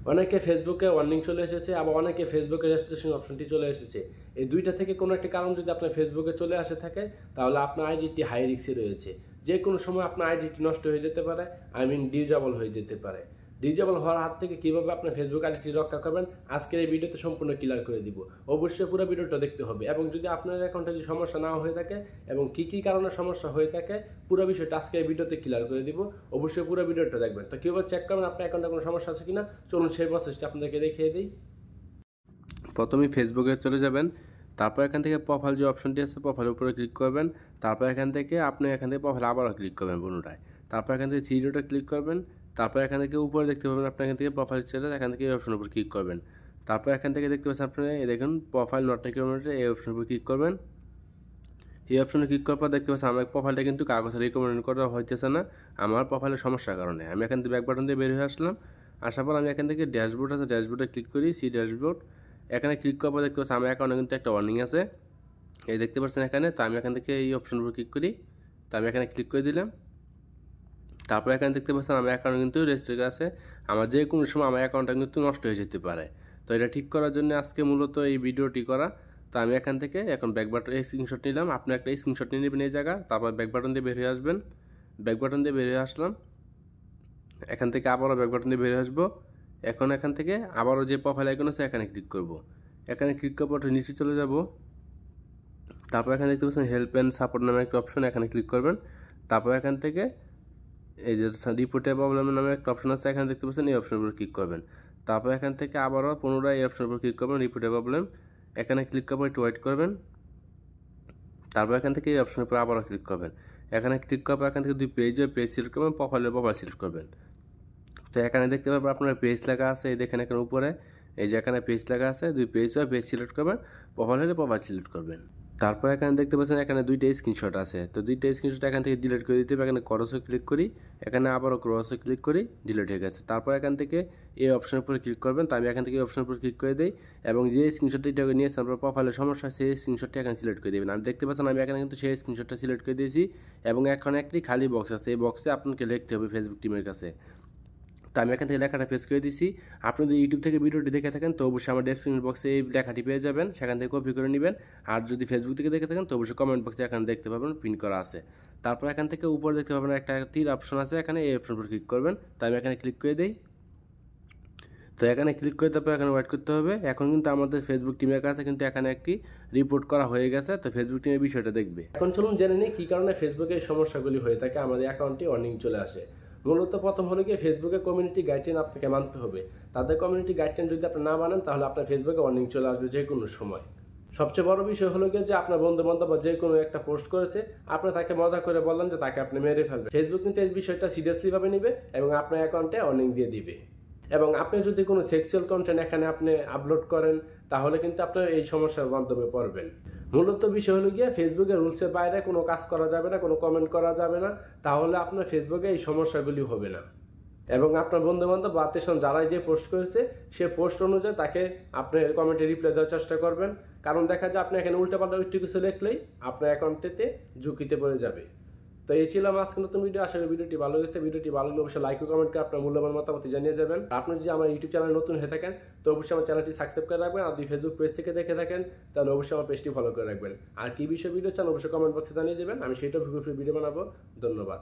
অনেকে ফেসবুকে ওয়ার্নিং চলে এসেছে, আবার অনেকে ফেসবুকে রেজিস্ট্রেশন অপশনটি চলে এসেছে। এই দুইটা থেকে কোনো একটা কারণ যদি আপনার ফেসবুকে চলে আসে থাকে, তাহলে আপনার আইডিটি হাই রিস্কে রয়েছে। যে কোনো সময় আপনার আইডিটি নষ্ট হয়ে যেতে পারে, ডিজেবল হয়ে যেতে পারে। ডিজেবল হওয়ার হাত থেকে কীভাবে আপনার ফেসবুক আইডিটি রক্ষা করবেন, আজকের এই ভিডিওতে সম্পূর্ণ ক্লিয়ার করে দিব। অবশ্যই পুরো ভিডিওটা দেখতে হবে, এবং যদি আপনার অ্যাকাউন্টে যদি সমস্যা না হয়ে থাকে এবং কী কারণে সমস্যা হয়ে থাকে, পুরো বিষয়টা আজকে এই ভিডিওতে ক্লিয়ার করে দিব। অবশ্যই পুরো ভিডিওটা দেখবেন। তো কীভাবে চেক করবেন আপনার অ্যাকাউন্টে কোনো সমস্যা আছে কিনা, চলুন সেই প্রসেসটা আপনাদেরকে দেখিয়ে দিই। প্রথমে ফেসবুকে চলে যাবেন, তারপর এখান থেকে প্রোফাইল যে অপশনটি আছে প্রোফাইলের উপরে ক্লিক করবেন। তারপর এখান থেকে প্রোফাইল আবারও ক্লিক করবেন পুনরায়। তারপর এখান থেকে থ্রি ডটে ক্লিক করবেন। তারপর এখান থেকে উপরে দেখতে পাবেন আপনি এখান থেকে প্রোফাইল ছেড়ে এখান থেকে এই অপশনের উপর ক্লিক করবেন। তারপর এখান থেকে দেখতে পাচ্ছেন আপনারা দেখুন প্রোফাইল নট রিকমেন্ডেড, এই অপশনের উপর ক্লিক করবেন। এই অপশনে ক্লিক করার পর দেখতে পাচ্ছেন আমার প্রোফাইলটা কিন্তু কাগজে রিকমেন্ড করা হইতেছে না, আমার প্রোফাইলের সমস্যার কারণে। আমি এখান থেকে ব্যাক বাটন দিয়ে বের হয়ে আসলাম। আসার পর আমি এখান থেকে ড্যাশবোর্ড আছে, ড্যাশবোর্ডে ক্লিক করি, সি ড্যাশবোর্ড। এখানে ক্লিক করার পর দেখতে পাচ্ছি আমার অ্যাকাউন্টে কিন্তু একটা ওয়ার্নিং আছে, এই দেখতে পাচ্ছেন এখানে। তো আমি এখান থেকে এই অপশনের উপর ক্লিক করি, তো আমি এখানে ক্লিক করে দিলাম। তারপর এখানে দেখতে পাচ্ছেন আমার অ্যাকাউন্ট কিন্তু রেজিস্টার আছে। আমার যে কোনো সময় আমার অ্যাকাউন্টটা কিন্তু নষ্ট হয়ে যেতে পারে। তো এটা ঠিক করার জন্য আজকে মূলত এই ভিডিওটি করা। তো আমি এখান থেকে এখন ব্যাক বাটন স্ক্রিনশট নিলাম, আপনি একটা স্ক্রিনশট নিয়ে নেবেন এই জায়গা। তারপর ব্যাক বাটন দিয়ে বের হয়ে আসবেন, ব্যাক বাটন দিয়ে বের হয়ে আসলাম। এখান থেকে আবারও ব্যাক বাটন দিয়ে বের হয়ে আসবো। এখন এখান থেকে আবারও যে প্রোফাইল আইকন আছে এখানে ক্লিক করব। এখানে ক্লিক করার পর নিচে চলে যাব। তারপর এখানে দেখতে পাচ্ছেন হেল্প অ্যান্ড সাপোর্ট নামে একটা অপশন, এখানে ক্লিক করবেন। তারপর এখান থেকে এই যে রিপোর্টে প্রবলেম নামে একটা অপশন আছে, এখানে দেখতে পাচ্ছেন এই অপশনের উপর ক্লিক করবেন। তারপর এখান থেকে আবারও পুনরায় এই অপশনের উপর ক্লিক করবেন, রিপোর্টে প্রবলেম। এখানে ক্লিক করার পর একটু ওয়েট করবেন। তারপর এখান থেকে এই অপশনের উপর আবারও ক্লিক করবেন। এখানে ক্লিক করার পর এখান থেকে দুই পেজ সিলেক্ট করবেন, প্রোফাইল সিলেক্ট করবেন। তো এখানে দেখতে পাবেন আপনার পেজ লেখা আছে, এই দেখেন এখানে উপরে এই যে এখানে পেজ লেখা আছে, দুই পেজ সিলেক্ট করবেন, প্রোফাইল সিলেক্ট করবেন। তারপর এখানে দেখতে পাচ্ছেন এখানে দুইটা স্ক্রিনশট আছে, তো দুইটা স্ক্রিনশট এখান থেকে ডিলিট করে দিতে হবে। এখানে ক্রসে ক্লিক করি, এখানে আবারও ক্রসে ক্লিক করি, ডিলিট হয়ে গেছে। তারপর এখান থেকে এই অপশনের উপরে ক্লিক করবেন, তো আমি এখান থেকে এই অপশনের উপর ক্লিক করে দিই, এবং যে স্ক্রিনশটটি নিয়েছেন আপনার প্রোফাইলের সমস্যা সেই স্ক্রিনশটটি এখানে সিলেক্ট করে দেবেন। আমি দেখতে পাচ্ছেন আমি এখানে কিন্তু সেই স্ক্রিনশটটা সিলেক্ট করে দিয়েছি, এবং এখন একটি খালি বক্স আছে, এই বক্সে আপনাকে লিখতে হবে ফেসবুক টিমের কাছে। তো আমি এখান থেকে লেখাটা পেস্ট করে দিচ্ছি। আপনি যদি ইউটিউব থেকে ভিডিওটি দেখে থাকেন তো অবশ্যই আমার ডেসক্রিপশন বক্সে এই লেখাটি পেয়ে যাবেন, সেখান থেকে কপি করে নেবেন। আর যদি ফেসবুক থেকে দেখে থাকেন তো অবশ্যই কমেন্ট বক্সে এখানে দেখতে পাবেন পিন করা আছে। তারপর এখান থেকে উপরে দেখতে পাবেন একটা তীর অপশন আছে, এখানে এই অপশন উপর ক্লিক করবেন। তো আমি এখানে ক্লিক করে দিই। তো এখানে ক্লিক করে তারপর এখানে ওয়েট করতে হবে। এখন কিন্তু আমাদের ফেসবুক টিমের কাছে কিন্তু এখানে একটি রিপোর্ট করা হয়ে গেছে, তো ফেসবুক টিমের বিষয়টা দেখবে। এখন চলুন জেনে নিই কী কারণে ফেসবুকে এই সমস্যাগুলি হয়ে থাকে, আমাদের অ্যাকাউন্টে ওয়ার্নিং চলে আসে। মূলত প্রথম হলো গিয়ে ফেসবুকের কমিউনিটি গাইডলাইন আপনাকে মানতে হবে। তাদের কমিউনিটি গাইডলাইন যদি আপনি না মানেন তাহলে আপনার ফেসবুকে ওয়ার্নিং চলে আসবে যে কোনো সময়। সবচেয়ে বড় বিষয় হলো গিয়ে যে আপনার বন্ধু বান্ধব বা যে কোনো একটা পোস্ট করেছে, আপনি তাকে মজা করে বললেন যে তাকে আপনি মেরে ফেলবেন। ফেসবুক কিন্তু এই বিষয়টা সিরিয়াসলি ভাবে নেবে এবং আপনার অ্যাকাউন্টে ওয়ার্নিং দিয়ে দিবে। এবং আপনি যদি কোনো সেক্সুয়াল কন্টেন্ট এখানে আপনি আপলোড করেন তাহলে কিন্তু আপনার এই সমস্যার মাধ্যমে পড়বেন। মূলত বিষয় হলো গিয়ে ফেসবুকের রুলসের বাইরে কোনো কাজ করা যাবে না, কোনো কমেন্ট করা যাবে না, তাহলে আপনার ফেসবুকে এই সমস্যাগুলি হবে না। এবং আপনার বন্ধু বান্ধব বা আত্মীয়স্বজন যারাই যে পোস্ট করেছে সে পোস্ট অনুযায়ী তাকে আপনি কমেন্টে রিপ্লাই দেওয়ার চেষ্টা করবেন। কারণ দেখা যায় আপনি এখানে উল্টাপাল্টা একটু কিছু লিখলেই আপনার অ্যাকাউন্টেতে ঝুঁকিতে পড়ে যাবে। তো এই ছিল আমার আজকে নতুন ভিডিও। আশা করি ভিডিওটি ভালো গেছে। ভিডিওটি ভালো লাগলে অবশ্যই লাইক ও কমেন্ট করে আপনার মূল্যবান মতামত জানিয়ে যাবেন। আপনি যদি আমার ইউটিউব চ্যানেল নতুন হয়ে থাকেন তো অবশ্যই আমার চ্যানেলটি সাবস্ক্রাইব করে রাখবেন। আর যদি ফেসবুক পেজ থেকে দেখে থাকেন তাহলে অবশ্যই আমার পেজটি ফলো করে রাখবেন। আর কি বিষয়ে ভিডিও চান অবশ্যই কমেন্ট বক্সে জানিয়ে দেবেন, আমি সেইটা ভিডিও বানাবো। ধন্যবাদ।